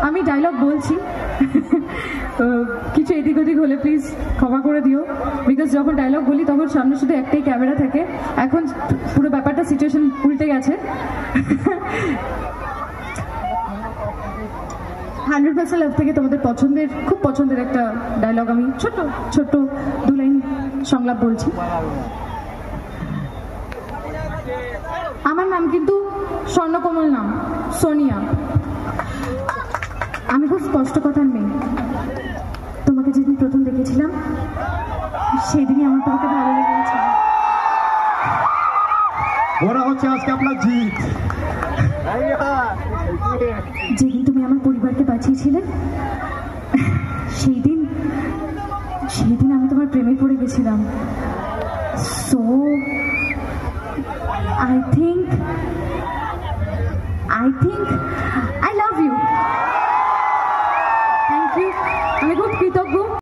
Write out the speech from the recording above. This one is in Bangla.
আমি ডায়লগ বলছি, কিছু এদিক ওদিক হলে প্লিজ ক্ষমা করে দিও, বিকজ যখন ডায়লগ বলি তখন সামনে শুধু একটাই ক্যামেরা থাকে। এখন পুরো ব্যাপারটা সিচুয়েশন উল্টে গেছে। 100% লাভ থেকে তোমাদের পছন্দের, খুব পছন্দের একটা ডায়লগ আমি ছোট্ট ছোট্ট 2 লাইন সংলাপ বলছি। আমার নাম কিন্তু স্বর্ণকমল, নাম সোনিয়া। আমি খুব স্পষ্ট কথার মেয়ে। তোমাকে যেদিন প্রথম দেখেছিলাম সেদিনই আমার তোমাকে ভালো লেগেছে। ওরা হচ্ছে আজকে আপনার জিত। যেদিন তুমি আমার পরিবারকে বাঁচিয়েছিলে সেই দিন আমি তোমার প্রেমে পড়ে গেছিলাম। So I think I love you. Thank you. আমি খুব কৃতজ্ঞ